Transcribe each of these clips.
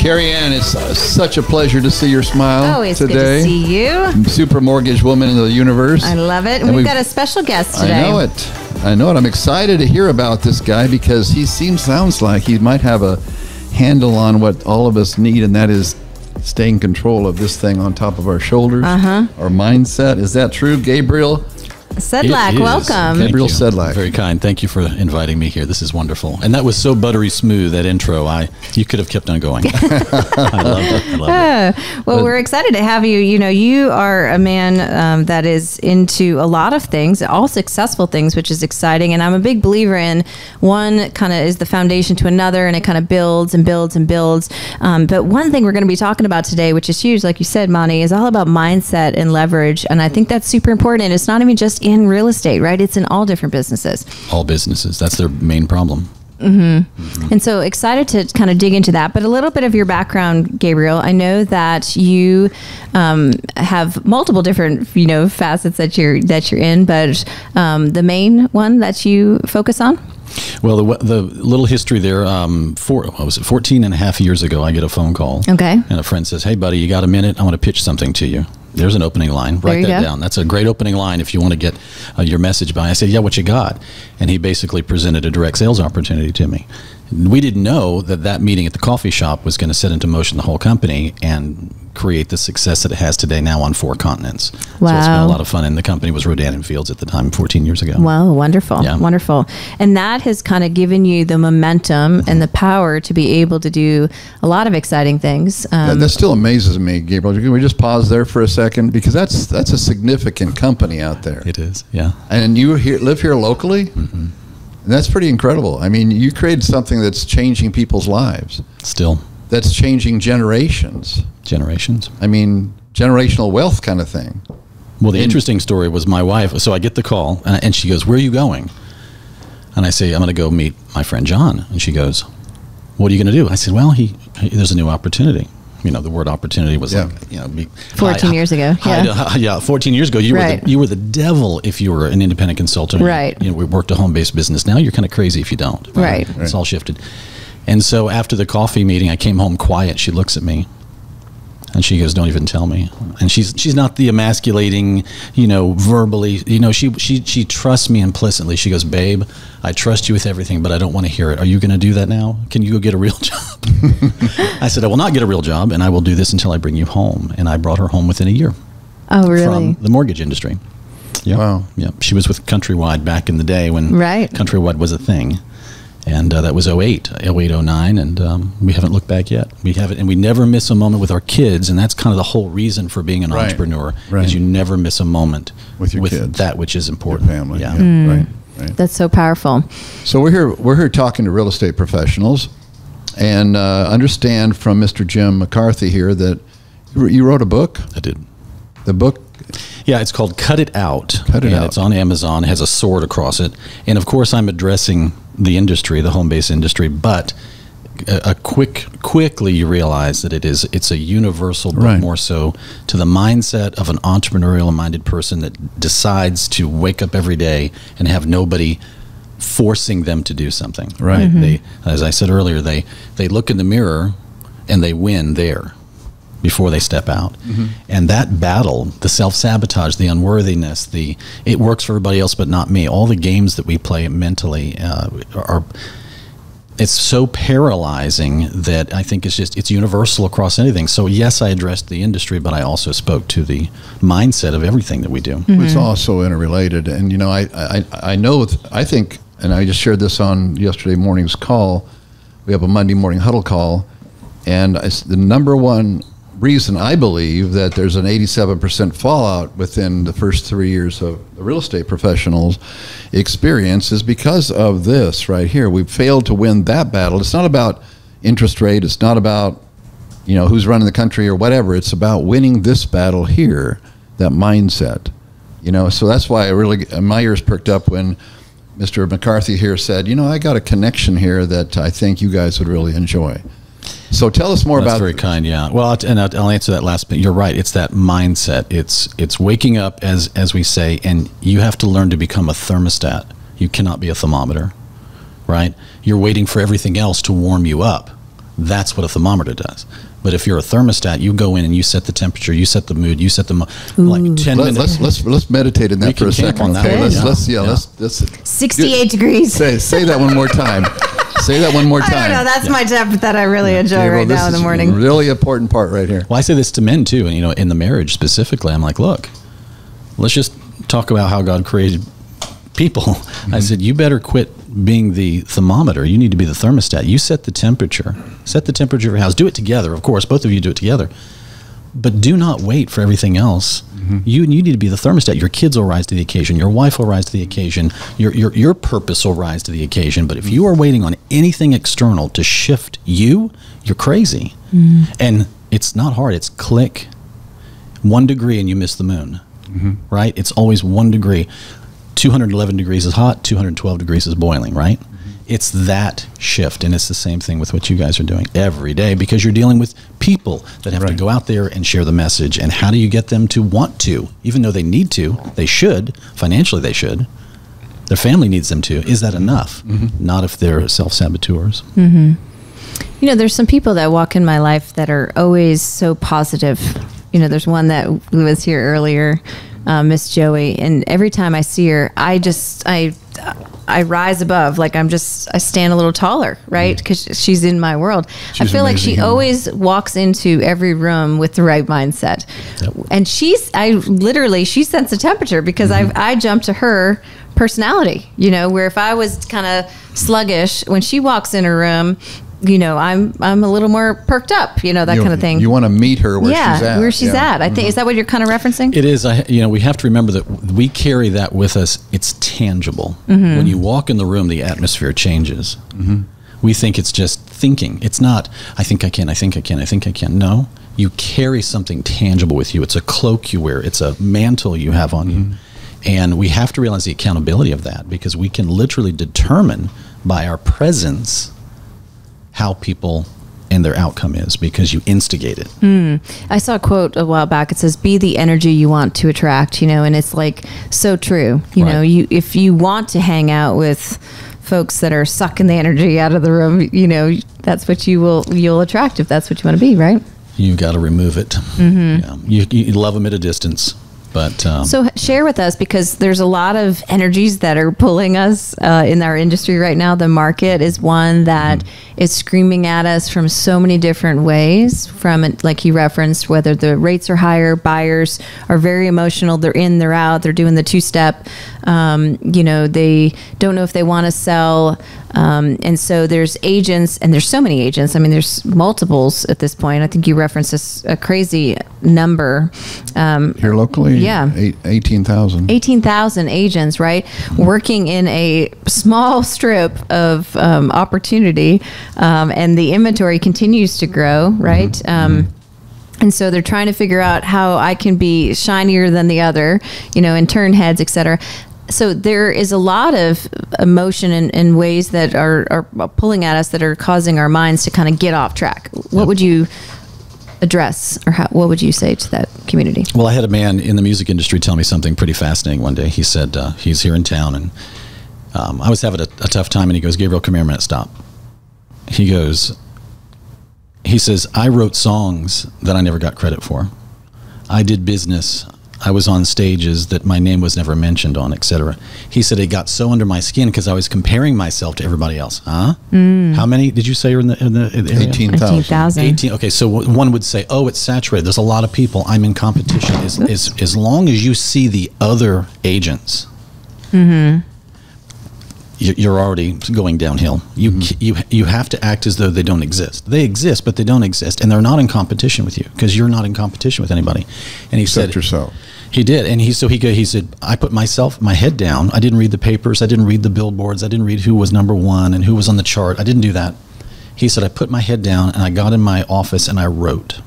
Carrie Ann, it's such a pleasure to see your smile it's today. good to see you. Super mortgage woman in the universe. I love it. And we've got a special guest today. I know it. I'm excited to hear about this guy because he sounds like he might have a handle on what all of us need, and that is staying in control of this thing on top of our shoulders, our mindset. Is that true, Gabriel Sedlak? Welcome. Gabriel Sedlak. Very kind. Thank you for inviting me here. This is wonderful. And that was so buttery smooth, that intro. You could have kept on going. I loved it. Well, we're excited to have you. You know, you are a man that is into a lot of things, all successful things, which is exciting. And I'm a big believer in one kind of is the foundation to another, and it kind of builds and builds and builds. But one thing we're going to be talking about today, which is huge, like you said, Monte, is all about mindset and leverage. And I think that's super important. And it's not even just in real estate, right? It's in all different businesses. All businesses. That's their main problem. And so excited to kind of dig into that. But a little bit of your background, Gabriel. I know that you have multiple different, facets that you're in, but the main one that you focus on? Well, the little history there, 14 and a half years ago, I get a phone call. Okay. And a friend says, "Hey, buddy, you got a minute? I want to pitch something to you." There's an opening line. Write that down. That's a great opening line if you want to get your message by. I said, "Yeah, what you got?" And he basically presented a direct sales opportunity to me. We didn't know that meeting at the coffee shop was going to set into motion the whole company and create the success that it has today now on 4 continents. Wow. So it's been a lot of fun. And the company was Rodan & Fields at the time, 14 years ago. Wow, wonderful. Yeah. Wonderful. And that has kind of given you the momentum and the power to be able to do a lot of exciting things. That still amazes me, Gabriel. Can we just pause there for a second? Because that's a significant company out there. It is, yeah. And you live here locally? Mm-hmm. And that's pretty incredible. I mean, you created something that's changing people's lives. Still. That's changing generations. Generations. I mean, generational wealth kind of thing. Well, the interesting story was my wife. So I get the call, and she goes, "Where are you going?" And I say, "I'm going to go meet my friend John." And she goes, "What are you going to do?" I said, "Well, there's a new opportunity." The word opportunity was 14 years ago. Yeah, 14 years ago, you were the devil if you were an independent consultant. Right. We worked a home-based business. Now you're kind of crazy if you don't. Right. It's all shifted. And so after the coffee meeting, I came home quiet. She looks at me, and she goes, "Don't even tell me." And she's not the emasculating, verbally. She trusts me implicitly. She goes, "Babe, I trust you with everything, but I don't want to hear it. Are you going to do that now? Can you go get a real job?" I said, "I will not get a real job, and I will do this until I bring you home." And I brought her home within a year. Oh, really? From the mortgage industry. Yep. Wow. Yeah. She was with Countrywide back in the day when Countrywide was a thing. And that was 08, 09, and we haven't looked back yet. We haven't, and we never miss a moment with our kids, and that's kind of the whole reason for being an entrepreneur, is you never miss a moment with your kids, that which is important. Your family, Right. That's so powerful. So we're here talking to real estate professionals, and understand from Mr. Jim McCarthy here that you wrote a book. I did. The book. Yeah, it's called Cut It Out. Cut It Out. It's on Amazon. It has a sword across it. And of course, I'm addressing the industry, the home-based industry, but quickly you realize that it's a universal book, more so to the mindset of an entrepreneurial-minded person that decides to wake up every day and have nobody forcing them to do something. Right. They, as I said earlier, they look in the mirror and they win there before they step out. And that battle, the self-sabotage, the unworthiness, it works for everybody else but not me, all the games that we play mentally it's so paralyzing that I think it's universal across anything. So yes, I addressed the industry, but I also spoke to the mindset of everything that we do. It's also interrelated. And I think, and I just shared this on yesterday morning's call, we have a Monday morning huddle call, and it's the number one reason I believe that there's an 87% fallout within the first 3 years of the real estate professionals' experience is because of this right here. We've failed to win that battle. It's not about interest rate. It's not about who's running the country or whatever. It's about winning this battle here, that mindset. So that's why my ears perked up when Mr. McCarthy here said, I got a connection here that I think you guys would really enjoy. So tell us more about. That's very kind, yeah. Well, I'll answer that last bit. You're right. It's that mindset. It's waking up, as we say, and you have to learn to become a thermostat. You cannot be a thermometer, right? You're waiting for everything else to warm you up. That's what a thermometer does. But if you're a thermostat, you go in and you set the temperature, you set the mood, you set the like 10 minutes. Let's meditate in that for a second. Okay, let's 68 degrees. Say that one more time. Say that one more time. I don't know. That's my temp that I really enjoy right now in the morning. Really important part right here. Well, I say this to men too, and in the marriage specifically, I'm like, look, let's just talk about how God created people. Mm-hmm. I said, you better quit being the thermometer. You need to be the thermostat. You set the temperature. Set the temperature of your house. Do it together, of course. Both of you do it together. But do not wait for everything else. Mm-hmm. You need to be the thermostat. Your kids will rise to the occasion. Your wife will rise to the occasion. Your purpose will rise to the occasion. But if you are waiting on anything external to shift you, you're crazy. Mm-hmm. And it's not hard. It's click 1 degree and you miss the moon. Mm-hmm. Right? It's always 1 degree. 211 degrees is hot, 212 degrees is boiling, right? Mm-hmm. It's that shift, and it's the same thing with what you guys are doing every day, because you're dealing with people that have to go out there and share the message. And how do you get them to want to, even though they need to, they should, financially they should, their family needs them to. Is that enough? Mm-hmm. Not if they're self-saboteurs. Mm-hmm. There's some people that walk in my life that are always so positive. There's one that was here earlier, Miss Joey, and every time I see her, I rise above. Like I stand a little taller, right? Because she's in my world. I feel like she always walks into every room with the right mindset. Yep. And she sets the temperature, because I jump to her personality, where if I was kind of sluggish, when she walks in a room, I'm a little more perked up, that kind of thing. You want to meet her where she's at. Where she's at. I think, is that what you're kind of referencing? It is. We have to remember that we carry that with us. It's tangible. Mm-hmm. When you walk in the room, the atmosphere changes. Mm-hmm. We think it's just thinking. It's not, I think I can, I think I can, I think I can. No, you carry something tangible with you. It's a cloak you wear. It's a mantle you have on you. And we have to realize the accountability of that, because we can literally determine by our presence how people and their outcome is, because you instigate it. I saw a quote a while back. It says, be the energy you want to attract, and it's like so true. If you want to hang out with folks that are sucking the energy out of the room, that's what you'll attract, if that's what you want to be, right? You got to remove it. Mm-hmm. Yeah. You love them at a distance. But, so share with us, because there's a lot of energies that are pulling us in our industry right now. The market is one that is screaming at us from so many different ways, from, like you referenced, whether the rates are higher, buyers are very emotional, they're in, they're out, they're doing the two-step, they don't know if they want to sell. And so there's agents, and there's so many agents. I mean, there's multiples at this point. I think you referenced a crazy number. Here locally? Yeah. 18,000. 18,000 agents, right? Working in a small strip of opportunity, and the inventory continues to grow, right? And so they're trying to figure out how I can be shinier than the other, and turn heads, et cetera. So there is a lot of emotion in ways that are pulling at us, that are causing our minds to kind of get off track. What would you address, or what would you say to that community? Well, I had a man in the music industry tell me something pretty fascinating one day. He said, he's here in town, and I was having a tough time, and he goes, Gabriel, come here a minute, stop. He says, I wrote songs that I never got credit for. I did business. I was on stages that my name was never mentioned on, etc. He said it got so under my skin because I was comparing myself to everybody else. How many did you say are in the area? 18,000. 18,000. Okay, so one would say, oh, it's saturated. There's a lot of people. I'm in competition. As long as you see the other agents, you're already going downhill. You have to act as though they don't exist. They exist, but they don't exist, and they're not in competition with you, because you're not in competition with anybody. And he Except said yourself. He did, and he said, I put my head down. I didn't read the papers. I didn't read the billboards. I didn't read who was number one and who was on the chart. I didn't do that. He said, I put my head down and I got in my office and I wrote.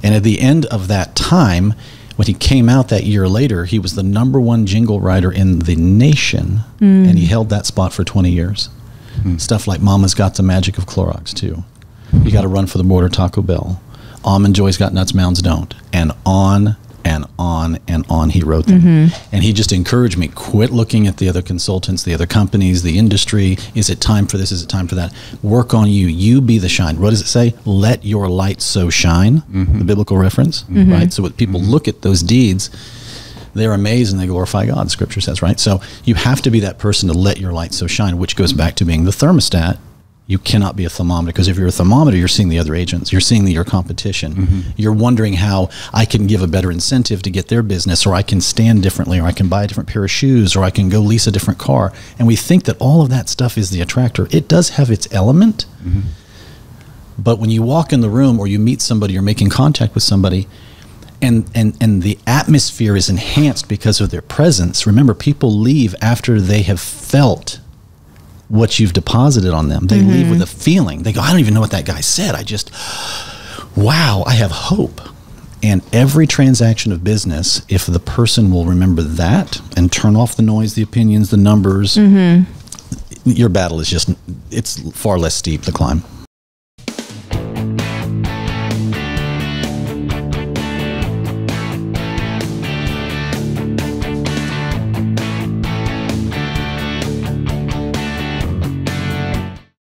And at the end of that time, when he came out that year later, he was the number one jingle writer in the nation, and he held that spot for 20 years. Stuff like Mama's Got the Magic of Clorox, too. You got to run for the border, Taco Bell. Almond Joy's Got Nuts, Mounds Don't. And on and on he wrote them. And he just encouraged me, quit looking at the other consultants, the other companies, the industry. Is it time for this? Is it time for that? Work on you. You be the shine. What does it say? Let your light so shine, the biblical reference, right? So when people look at those deeds, they're amazed and they glorify God, Scripture says, right? So you have to be that person to let your light so shine, which goes back to being the thermostat. You cannot be a thermometer, because if you're a thermometer, you're seeing the other agents. You're seeing your competition. You're wondering how I can give a better incentive to get their business, or I can stand differently, or I can buy a different pair of shoes, or I can go lease a different car. And we think that all of that stuff is the attractor. It does have its element. But when you walk in the room or you meet somebody, you're making contact with somebody, and the atmosphere is enhanced because of their presence. Remember, people leave after they have felt what you've deposited on them. They leave with a feeling. They go, I don't even know what that guy said. Wow, I have hope. And every transaction of business, if the person will remember that and turn off the noise, the opinions, the numbers, your battle is it's far less steep to climb.